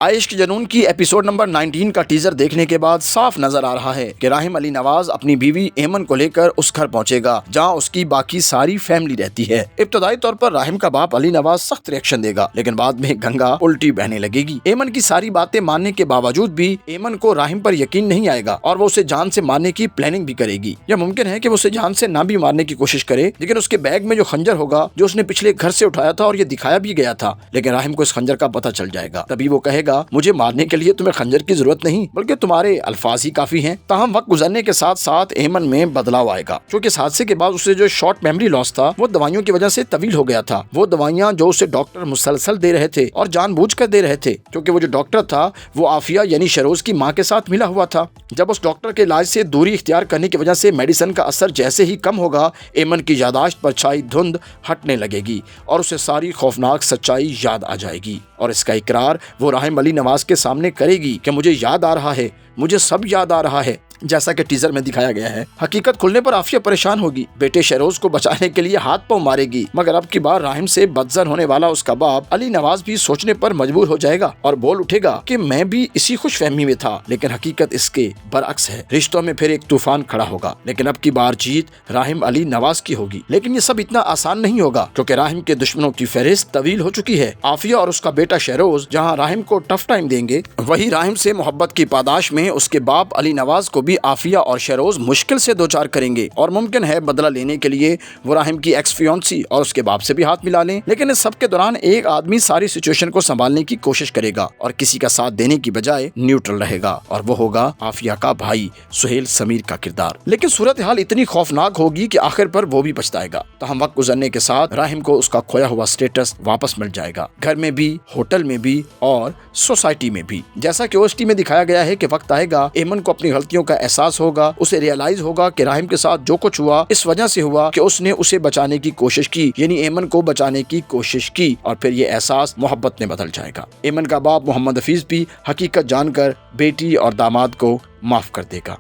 عائش کے جنون کی ایپیسوڈ نمبر 19 کا ٹیزر دیکھنے کے بعد صاف نظر آ رہا ہے کہ راحم علی نواز اپنی بیوی ایمن کو لے کر اس گھر پہنچے گا جہاں اس کی باقی ساری فیملی رہتی ہے۔ ابتدائی طور پر راحم کا باپ علی نواز سخت ریئیکشن دے گا، لیکن بعد میں گنگا الٹی بہنے لگے گی۔ ایمن کی ساری باتیں ماننے کے باوجود بھی ایمن کو راحم پر یقین نہیں آئے گا اور وہ اسے جان سے مارنے کی پلاننگ بھی کرے گی۔ یہ ممکن ہے کہ وہ اسے جان سے نہ بھی مارنے کی کوشش کرے، لیکن اس کے بیگ میں جو خنجر ہوگا جو اس نے پچھلے گھر سے اٹھایا تھا اور یہ دکھایا بھی گیا تھا، لیکن راحم کو اس خنجر کا پتہ چل جائے گا۔ تبھی وہ کہے گا مجھے مارنے کے لیے تمہیں خنجر کی ضرورت نہیں بلکہ تمہارے الفاظ ہی کافی ہیں۔ تاہم وقت گزرنے کے ساتھ ساتھ ایمن میں بدلاؤ آئے گا، کیونکہ اس حادثے کے بعد اسے جو شارٹ میموری لاس تھا وہ دوائیوں کی وجہ سے طویل ہو گیا تھا۔ وہ دوائیاں جو اسے ڈاکٹر مسلسل دے رہے تھے اور جان بوجھ کر دے رہے تھے، کیونکہ وہ جو ڈاکٹر تھا وہ عافیہ یعنی شہروز کی ماں کے ساتھ ملا ہوا تھا۔ جب اس ڈاکٹر کے علاج سے دوری اختیار کرنے کی وجہ سے میڈیسن کا اثر جیسے ہی کم ہوگا، ایمن کی یادداشت پر چھائی دھند ہٹنے لگے گی اور اسے ساری خوفناک سچائی یاد آ جائے گی، اور اس کا اقرار وہ راحم علی نواز کے سامنے کرے گی کہ مجھے یاد آ رہا ہے، مجھے سب یاد آ رہا ہے، جیسا کہ ٹیزر میں دکھایا گیا ہے۔ حقیقت کھلنے پر عافیہ پریشان ہوگی، بیٹے شہروز کو بچانے کے لیے ہاتھ پاؤں مارے گی، مگر اب کی بار راحم سے بدظن ہونے والا اس کا باپ علی نواز بھی سوچنے پر مجبور ہو جائے گا اور بول اٹھے گا کہ میں بھی اسی خوش فہمی میں تھا، لیکن حقیقت اس کے برعکس ہے۔ رشتوں میں پھر ایک طوفان کھڑا ہوگا، لیکن اب کی بار جیت راحم علی نواز کی ہوگی۔ لیکن یہ سب اتنا آسان نہیں ہوگا، کیونکہ راحم کے دشمنوں کی فہرست طویل ہو چکی ہے۔ عافیہ اور اس کا بیٹا شہروز جہاں راحم کو ٹف ٹائم دیں گے، وہی راحم سے محبت کی پاداش میں اس کے باپ علی نواز کو بھی عافیہ اور شہروز مشکل سے دوچار کریں گے، اور ممکن ہے بدلہ لینے کے لیے وہ راحم کی ایکس فیونسی اور اس کے باپ سے بھی ہاتھ ملا لیں۔ لیکن اس سب کے دوران ایک آدمی ساری سچویشن کو سنبھالنے کی کوشش کرے گا اور کسی کا ساتھ دینے کی بجائے نیوٹرل رہے گا، اور وہ ہوگا عافیہ کا بھائی سہیل سمیر کا کردار۔ لیکن صورتحال اتنی خوفناک ہوگی کہ آخر پر وہ بھی پچھتائے گا۔ تاہم وقت گزرنے کے ساتھ راحم کو اس کا کھویا ہوا سٹیٹس واپس مل جائے گا، گھر میں بھی، ہوٹل میں بھی اور سوسائٹی میں بھی۔ جیسا کہ OST میں دکھایا گیا ہے کہ وقت آئے گا ایمن کو اپنی غلطیوں کا احساس ہوگا، اسے ریئلائز ہوگا کہ راحم کے ساتھ جو کچھ ہوا اس وجہ سے ہوا کہ اس نے اسے بچانے کی کوشش کی، یعنی ایمن کو بچانے کی کوشش کی، اور پھر یہ احساس محبت میں بدل جائے گا۔ ایمن کا باپ محمد حفیظ بھی حقیقت جان کر بیٹی اور داماد کو معاف کر دے گا۔